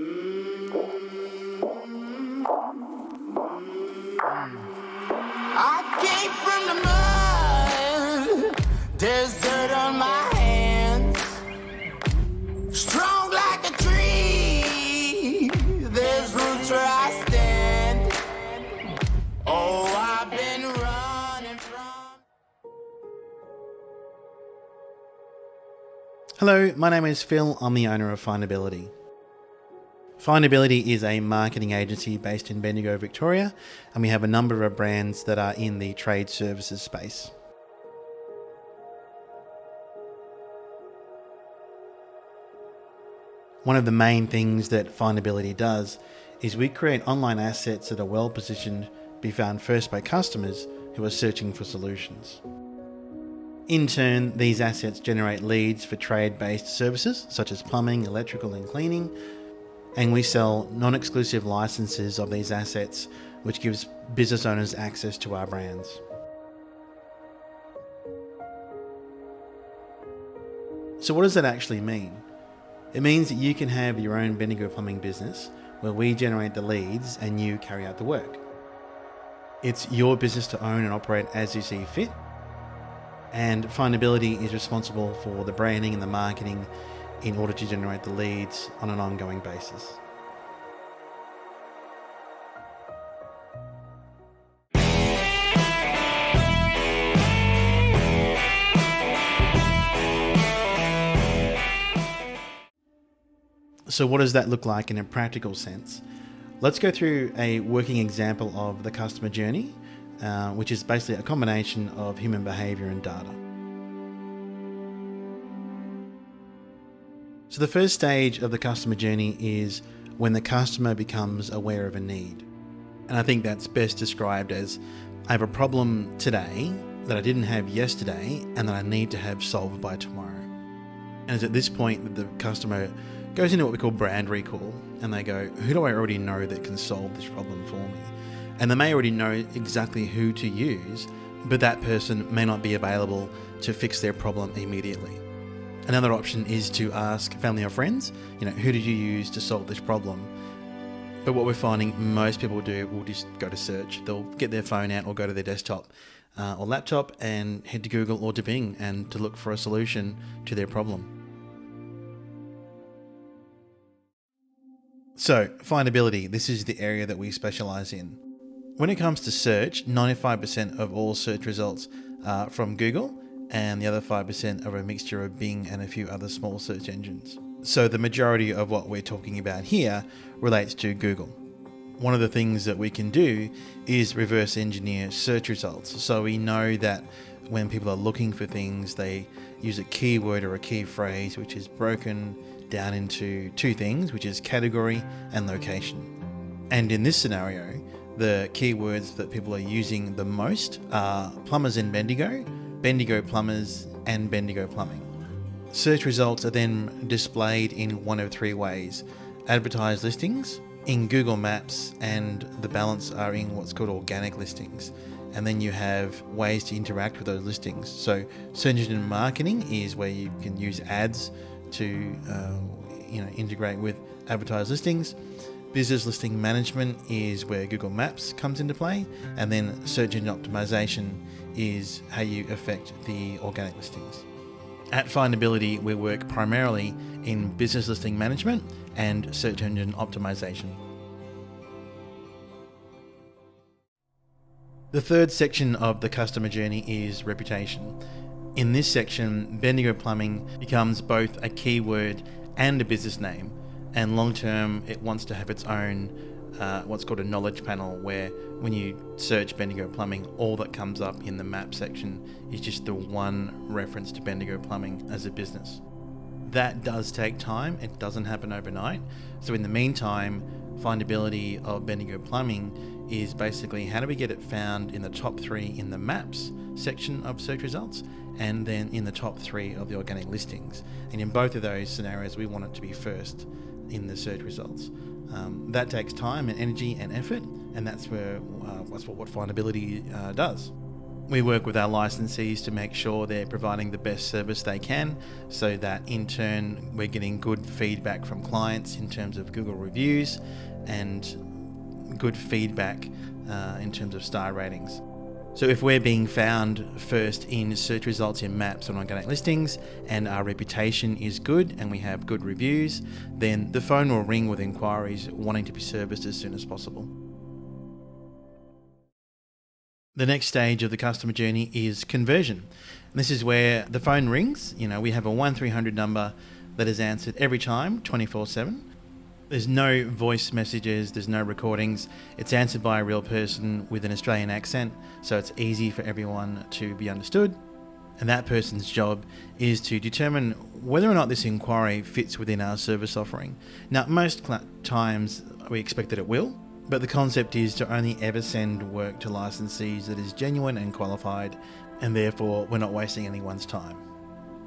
I came from the mud, there's dirt on my hands. Strong like a tree, there's roots where I stand. Oh, I've been running from... Hello, my name is Phil. I'm the owner of Findability. Findability is a marketing agency based in Bendigo, Victoria, and we have a number of brands that are in the trade services space. One of the main things that Findability does is we create online assets that are well positioned to be found first by customers who are searching for solutions. In turn, these assets generate leads for trade-based services such as plumbing, electrical and cleaning, and we sell non-exclusive licenses of these assets, which gives business owners access to our brands. So what does that actually mean? It means that you can have your own Bendigo Plumbing business where we generate the leads and you carry out the work. It's your business to own and operate as you see fit, and Findability is responsible for the branding and the marketing in order to generate the leads on an ongoing basis. So what does that look like in a practical sense? Let's go through a working example of the customer journey, which is basically a combination of human behavior and data. So the first stage of the customer journey is when the customer becomes aware of a need. And I think that's best described as, I have a problem today that I didn't have yesterday and that I need to have solved by tomorrow. And it's at this point that the customer goes into what we call brand recall, and they go, who do I already know that can solve this problem for me? And they may already know exactly who to use, but that person may not be available to fix their problem immediately. Another option is to ask family or friends, who did you use to solve this problem? But what we're finding most people do will just go to search. They'll get their phone out or go to their desktop or laptop and head to Google or to Bing and to look for a solution to their problem. So, Findability, this is the area that we specialize in. When it comes to search, 95% of all search results are from Google, and the other 5% are a mixture of Bing and a few other small search engines. So the majority of what we're talking about here relates to Google. One of the things that we can do is reverse engineer search results. So we know that when people are looking for things, they use a keyword or a key phrase which is broken down into two things, which is category and location. And in this scenario, the keywords that people are using the most are plumbers in Bendigo, Bendigo plumbers, and Bendigo plumbing. Search results are then displayed in one of three ways: advertised listings, in Google Maps, and the balance are in what's called organic listings. And then you have ways to interact with those listings. So search engine marketing is where you can use ads to integrate with advertised listings. Business listing management is where Google Maps comes into play, and then search engine optimization is how you affect the organic listings. At Findability, we work primarily in business listing management and search engine optimization. The third section of the customer journey is reputation. In this section, Bendigo Plumbing becomes both a keyword and a business name, and long term it wants to have its own what's called a knowledge panel, where when you search Bendigo Plumbing, all that comes up in the map section is just the one reference to Bendigo Plumbing as a business. That does take time, it doesn't happen overnight. So in the meantime, Findability of Bendigo Plumbing is basically how do we get it found in the top 3 in the maps section of search results, and then in the top 3 of the organic listings. And in both of those scenarios, we want it to be first in the search results. That takes time and energy and effort, and that's what Findability does. We work with our licensees to make sure they're providing the best service they can, so that in turn we're getting good feedback from clients in terms of Google reviews and good feedback in terms of star ratings. So if we're being found first in search results in maps on organic listings and our reputation is good and we have good reviews, then the phone will ring with inquiries wanting to be serviced as soon as possible. The next stage of the customer journey is conversion. And this is where the phone rings. We have a 1300 number that is answered every time, 24/7. There's no voice messages, there's no recordings. It's answered by a real person with an Australian accent, so it's easy for everyone to be understood. And that person's job is to determine whether or not this inquiry fits within our service offering. Now, most times we expect that it will, but the concept is to only ever send work to licensees that is genuine and qualified, and therefore we're not wasting anyone's time.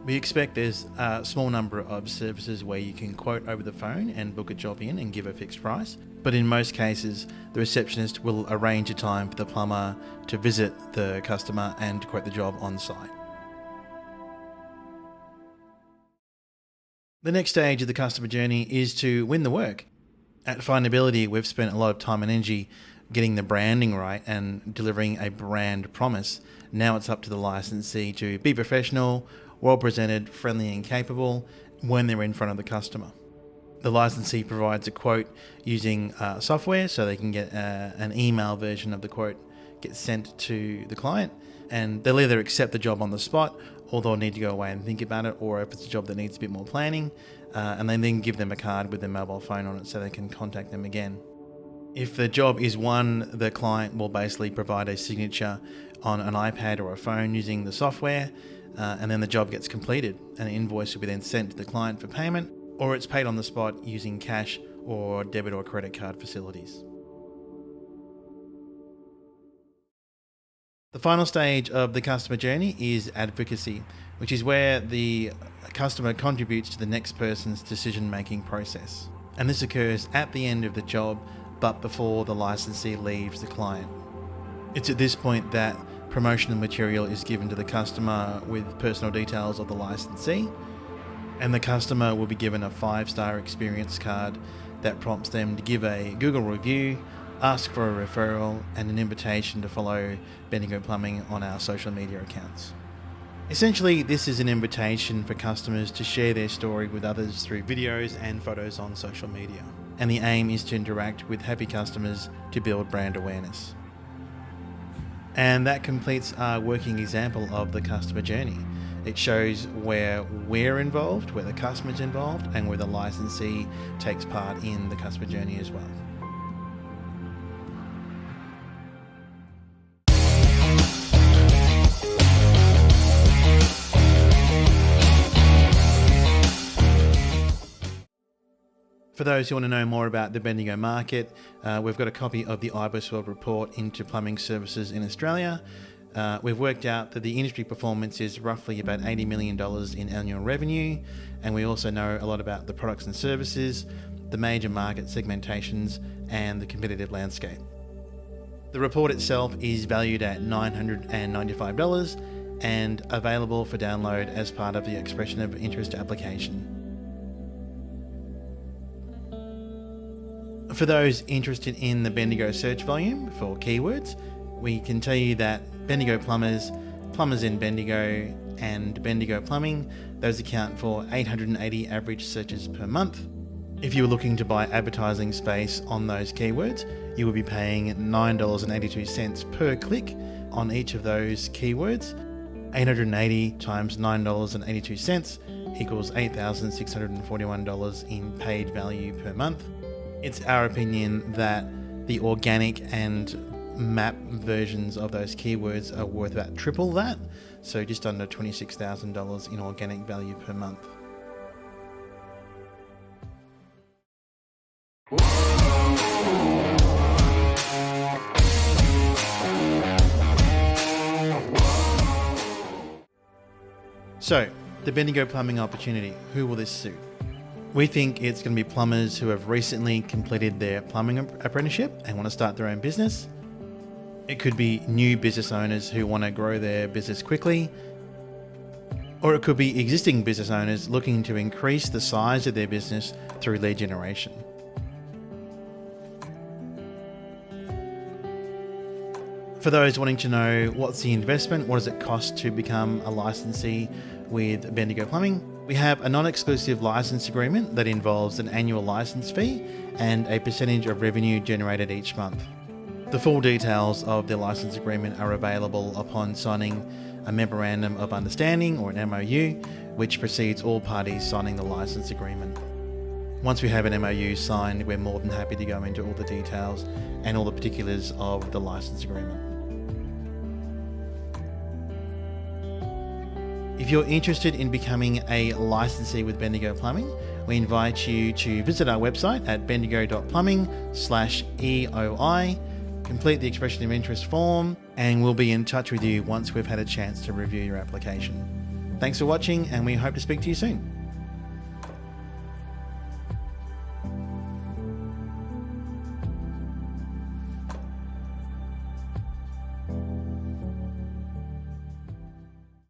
We expect there's a small number of services where you can quote over the phone and book a job in and give a fixed price, but in most cases the receptionist will arrange a time for the plumber to visit the customer and quote the job on site. The next stage of the customer journey is to win the work. At Findability, we've spent a lot of time and energy getting the branding right and delivering a brand promise. Now it's up to the licensee to be professional, well-presented, friendly and capable when they're in front of the customer. The licensee provides a quote using software, so they can get an email version of the quote get sent to the client, and they'll either accept the job on the spot or they'll need to go away and think about it, or if it's a job that needs a bit more planning, and they then give them a card with their mobile phone on it so they can contact them again. If the job is won, the client will basically provide a signature on an iPad or a phone using the software, and then the job gets completed. An invoice will be then sent to the client for payment, or it's paid on the spot using cash or debit or credit card facilities. The final stage of the customer journey is advocacy, which is where the customer contributes to the next person's decision-making process. And this occurs at the end of the job, but before the licensee leaves the client. It's at this point that promotional material is given to the customer with personal details of the licensee, and the customer will be given a 5-star experience card that prompts them to give a Google review, ask for a referral, and an invitation to follow Bendigo Plumbing on our social media accounts. Essentially, this is an invitation for customers to share their story with others through videos and photos on social media. And the aim is to interact with happy customers to build brand awareness. And that completes our working example of the customer journey. It shows where we're involved, where the customer's involved, and where the licensee takes part in the customer journey as well. For those who want to know more about the Bendigo market, we've got a copy of the IBIS World Report into plumbing services in Australia. We've worked out that the industry performance is roughly about $80 million in annual revenue, and we also know a lot about the products and services, the major market segmentations, and the competitive landscape. The report itself is valued at $995 and available for download as part of the expression of interest application. For those interested in the Bendigo search volume for keywords, we can tell you that Bendigo Plumbers, Plumbers in Bendigo, and Bendigo Plumbing, those account for 880 average searches per month. If you were looking to buy advertising space on those keywords, you will be paying $9.82 per click on each of those keywords. 880 times $9.82 equals $8,641 in paid value per month. It's our opinion that the organic and map versions of those keywords are worth about triple that, so just under $26,000 in organic value per month. So, the Bendigo Plumbing opportunity, who will this suit? We think it's going to be plumbers who have recently completed their plumbing apprenticeship and want to start their own business. It could be new business owners who want to grow their business quickly, or it could be existing business owners looking to increase the size of their business through lead generation. For those wanting to know what's the investment, what does it cost to become a licensee with Bendigo Plumbing, we have a non-exclusive license agreement that involves an annual license fee and a percentage of revenue generated each month. The full details of the license agreement are available upon signing a Memorandum of Understanding, or an MOU, which precedes all parties signing the license agreement. Once we have an MOU signed, we're more than happy to go into all the details and all the particulars of the license agreement. If you're interested in becoming a licensee with Bendigo Plumbing, we invite you to visit our website at bendigo.plumbing/EOI, complete the expression of interest form, and we'll be in touch with you once we've had a chance to review your application. Thanks for watching, and we hope to speak to you soon.